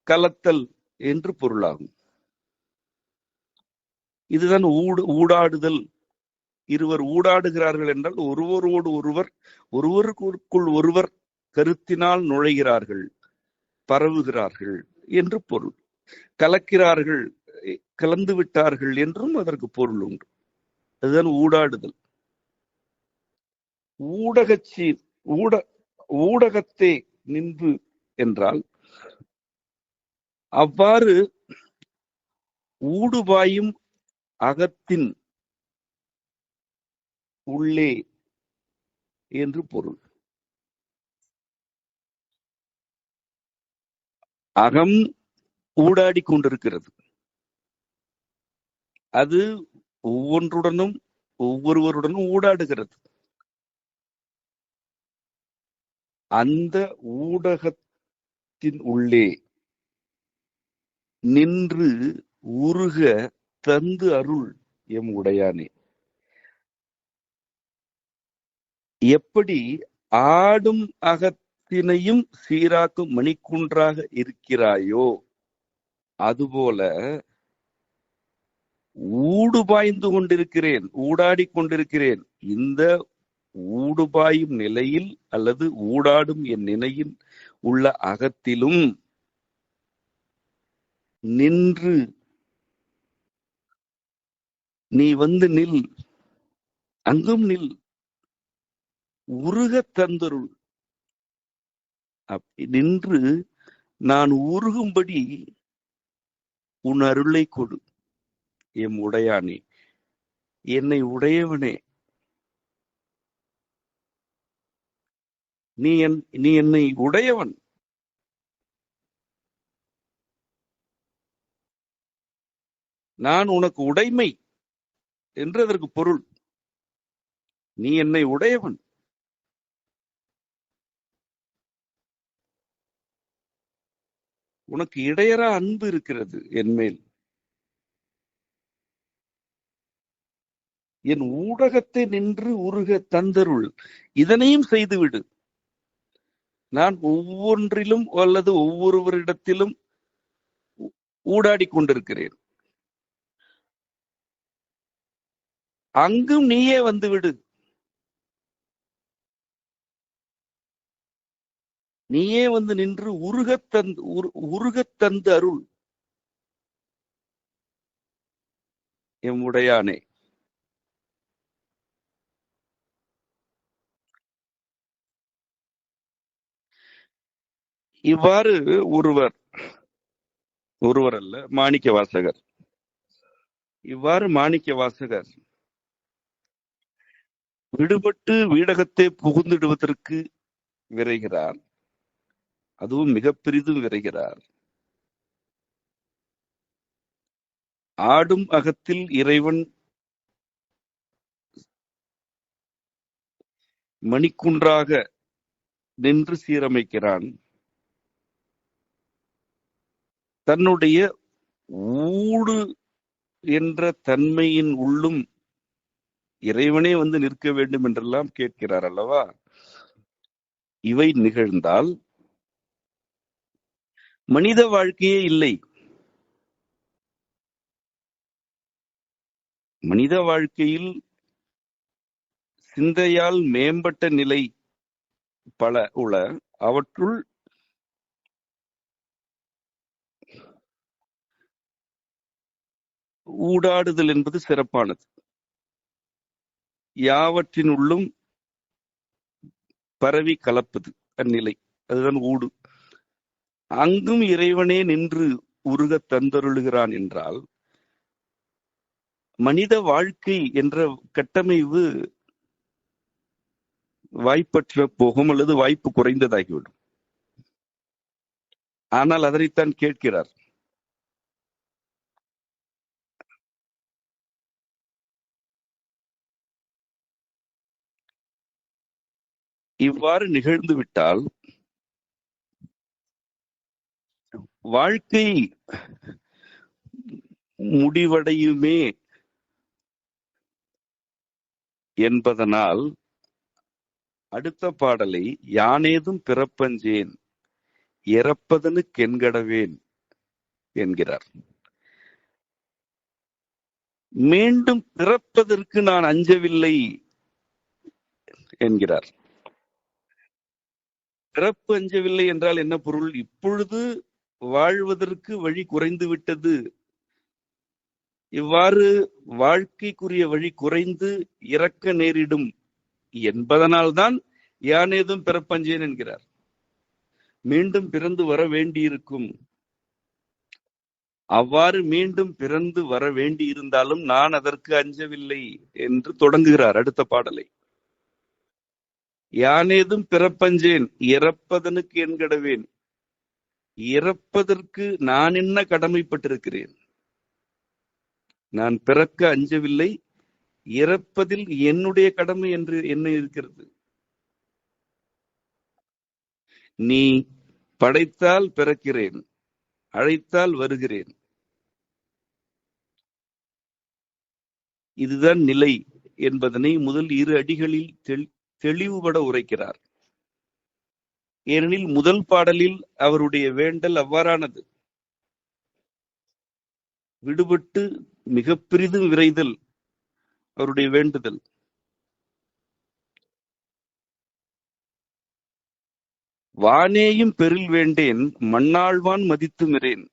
கலத்தல் என்று பொருளாகும். இதுதான் ஊடாடுதல். இருவர் ஊடாடுகிறார்கள் என்றால் ஒருவரோடு ஒருவர், ஒருவருக்குள் ஒருவர் கருத்தினால் நுழைகிறார்கள், பரவுகிறார்கள் என்று பொருள். கலக்கிறார்கள், கலந்து விட்டார்கள் என்றும் அதற்கு பொருள் உண்டு. அதுதான் ஊடாடுதல். ஊடகச்சீர், ஊடகத்தே நின்று என்றால் அவ்வாறு ஊடுபாயும் அகத்தின் உள்ளே என்று பொருள். அகம் ஊடாடி கொண்டிருக்கிறது. அது ஒவ்வொன்றுடனும் ஒவ்வொருவருடனும் ஊடாடுகிறது. அந்த ஊடகத்தின் உள்ளே நின்று உருக தந்து அருள் எம் உடையானே. எப்படி ஆடும் அகத்தினையும் சீராக்கும் மணிக்குன்றாக இருக்கிறாயோ, அதுபோல ஊடுபாய்ந்து கொண்டிருக்கிறேன், ஊடாடி கொண்டிருக்கிறேன். இந்த ஊடுபாயும் நிலையில் அல்லது ஊடாடும் என் நிலையில் உள்ள அகத்திலும் நின்று நீ வந்து நில், அங்கும் நில், உருக தந்தருள். அப்படி நின்று நான் உருகும்படி உன் அருளை கொடு எம் உடையானே. என்னை உடையவனே, நீ என்னை உடையவன். நான் உனக்கு உடைமை என்று அதற்கு பொருள். நீ என்னை உடையவன். உனக்கு இடையறா அன்பு இருக்கிறது என்மேல். என் ஊடகத்தை நின்று உருக தந்தருள், இதனையும் செய்துவிடு. நான் ஒவ்வொன்றிலும் அல்லது ஒவ்வொருவரிடத்திலும் ஊடாடி கொண்டிருக்கிறேன். அங்கும் நீயே வந்துவிடு. நீயே வந்து நின்று உருகத் தந்து அருள் எம்முடையானே. இவ்வாறு ஒருவர் அல்ல, மாணிக்க வாசகர். இவ்வாறு மாணிக்க வாசகர் விடுபட்டு வீடகத்தை புகுந்திடுவதற்கு விரைகிறார். அதுவும் மிக பெரிதும் விரைகிறார். ஆடும் அகத்தில் இறைவன் மணிக்குன்றாக நின்று சீரமைக்கிறான். தன்னுடைய ஊடு என்ற தன்மையின் உள்ளும் இறைவனே வந்து நிற்க வேண்டும் என்றெல்லாம் கேட்கிறார் அல்லவா? இவை நிகழ்ந்தால் மனித வாழ்க்கையே இல்லை. மனித வாழ்க்கையில் சிந்தையால் மேம்பட்ட நிலை பல உள. அவற்றுள் ஊடாடுதல் என்பது சிறப்பானது. யாவற்றினுள்ளும் பரவி கலப்பது அந்நிலை, அதுதான் ஊடு. அங்கும் இறைவனே நின்று உருகத் தந்தருளுகிறான் என்றால் மனித வாழ்க்கை என்ற கட்டமைவு வாய்ப்பற்ற போகும், அல்லது வாய்ப்பு குறைந்ததாகிவிடும். ஆனால் அதனைத்தான் கேட்கிறார். இவ்வாறு நிகழ்ந்து விட்டால் வாழ்க்கை முடிவடையுமே என்பதனால் அடுத்த பாடலை யானேதும் பிறப்பஞ்சேன் இறப்பதனுக்கு என்கடவேன் என்கிறார். மீண்டும் பிறப்பதற்கு நான் அஞ்சவில்லை என்கிறார். பிறப்பு அஞ்சவில்லை என்றால் என்ன பொருள்? இப்பொழுது வாழ்வதற்கு வழி குறைந்து விட்டது. இவ்வாறு வாழ்க்கைக்குரிய வழி குறைந்து இறக்க நேரிடும் என்பதனால்தான் யானேதும் பிறப்பஞ்சேன் என்கிறார். மீண்டும் பிறந்து வர வேண்டியிருக்கும். அவ்வாறு மீண்டும் பிறந்து வர வேண்டியிருந்தாலும் நான் அதற்கு அஞ்சவில்லை என்று தொடங்குகிறார் அடுத்த பாடலை. யானேதும் பிறப்பஞ்சேன் இறப்பதனுக்கு என்கடவேன். இறப்பதற்கு நான் என்ன கடமைப்பட்டிருக்கிறேன்? நான் பிறக்க அஞ்சவில்லை, இறப்பதில் என்னுடைய கடமை என்று என்ன இருக்கிறது? நீ படைத்தால் பிறக்கிறேன், அழைத்தால் வருகிறேன். இதுதான் நிலை என்பதனை முதல் இரு அடிகளில் தெளிவுபட உரைக்கிறார். ஏனெனில் முதல் பாடலில் அவருடைய வேண்டல் அவ்வாறானது. விடுபட்டு மிக பெரிதும் விரைதல் அவருடைய வேண்டுதல். வானேயும் பெரில் வேண்டேன் மண்ணாழ்வான் மதித்துமிரேன்.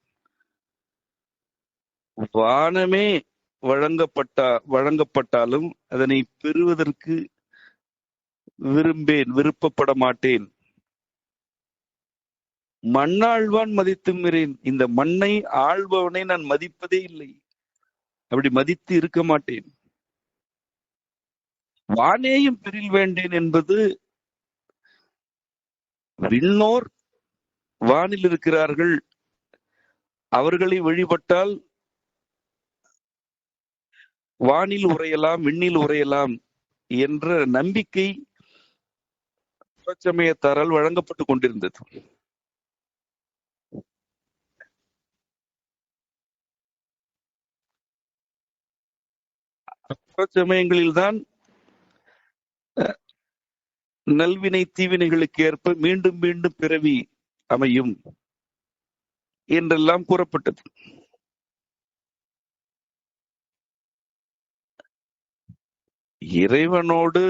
வானமே வழங்கப்பட்டாலும் அதனை பெறுவதற்கு விருப்பப்பட மாட்டேன். மண்ணாழ்வான் மதித்துமிரேன். இந்த மண்ணை ஆள்பவனை நான் மதிப்பதே இல்லை, அப்படி மதித்து இருக்க மாட்டேன். வானேயும் பெரில் வேண்டேன் என்பது விண்ணோர் வானில் இருக்கிறார்கள், அவர்களை வழிபட்டால் வானில் உரையலாம், விண்ணில் உரையலாம் என்ற நம்பிக்கை புறச்சமயத்தாரால் வழங்கப்பட்டுக் கொண்டிருந்தது. புறச்சமயங்களில்தான் நல்வினை தீவினைகளுக்கு ஏற்ப மீண்டும் மீண்டும் பிறவி அமையும் என்றெல்லாம் கூறப்பட்டது. இறைவனோடு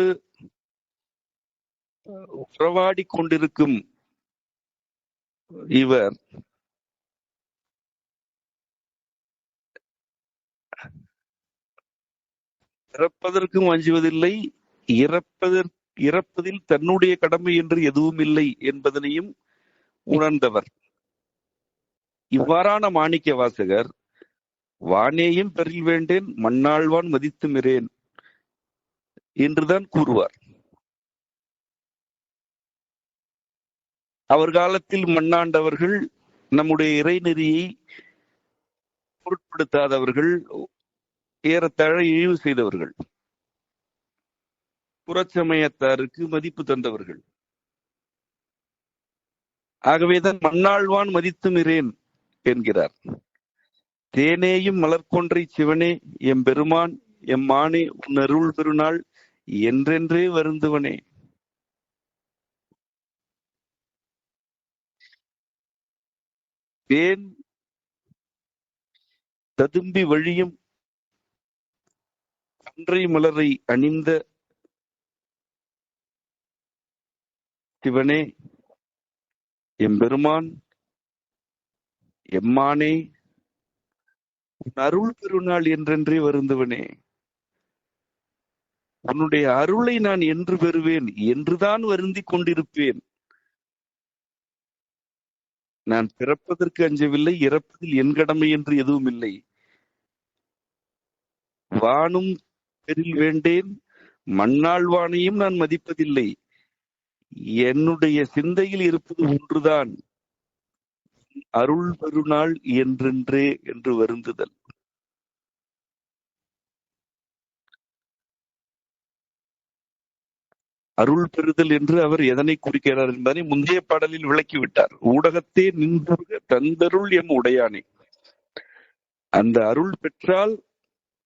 உறவாடி கொண்டிருக்கும் இவர் பிறப்பதற்கும் அஞ்சுவதில்லை, இறப்பதில் தன்னுடைய கடமை என்று எதுவும் இல்லை என்பதனையும் உணர்ந்தவர். இவ்வாறான மாணிக்க வாசகர் வானேயும் பெறில் வேண்டேன் மண்ணாழ்வான் மதித்து மிரேன் என்றுதான் கூறுவார். அவர் காலத்தில் மண்ணாண்டவர்கள் நம்முடைய இறைநெறியை பொருட்படுத்தாதவர்கள், ஏறத்தாழ இழிவு செய்தவர்கள், புறச்சமயத்தாருக்கு மதிப்பு தந்தவர்கள். ஆகவேதான் மண்ணாழ்வான் மதித்து மிரேன் என்கிறார். தேனேயும் மலர்கொன்றை சிவனே எம்பெருமான் எம்மானே உன் அருள் பெருநாள் என்றென்றே வருந்துவனே. தேன் ததும்பி வழியும் கொன்றை மலரை அணிந்த சிவனே எம்பெருமான் எம்மானே உன் அருள் பெருநாள் என்றென்றே வருந்துவனே. உன்னுடைய அருளை நான் என்று பெறுவேன் என்றுதான் வருந்தி கொண்டிருப்பேன். நான் பிறப்பதற்கு அஞ்சவில்லை, இறப்பதில் என் கடமை என்று எதுவும் இல்லை. வானும் பெரில் வேண்டேன், மண்ணாழ்வானையும் நான் மதிப்பதில்லை. என்னுடைய சிந்தையில் இருப்பது ஒன்றுதான், அருள் பெருநாள் என்றென்றே என்று வருந்துதல். அருள் பெறுதல் என்று அவர் எதனை குறிக்கிறார் என்பதை முந்தைய பாடலில் விளக்கிவிட்டார். ஊடகத்தே நின்றுக தந்தருள் எம் உடையானே. அந்த அருள் பெற்றால்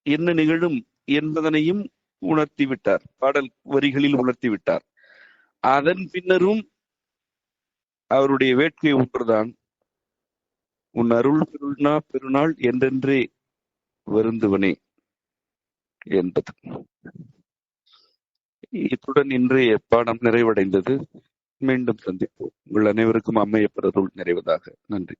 என்ன நிகழும் என்பதனையும் உணர்த்திவிட்டார், பாடல் வரிகளில் உணர்த்திவிட்டார். அதன் பின்னரும் அவருடைய வேட்கை ஒன்றுதான், உன் அருள் பெருநாள் என்றென்றே வருந்துவனே என்பது. இத்துடன் இன்றைய பாடம் நிறைவடைந்தது. மீண்டும் சந்திப்போம். உங்கள் அனைவருக்கும் அம்மையப்பர் அருள் நிறைவதாக. நன்றி.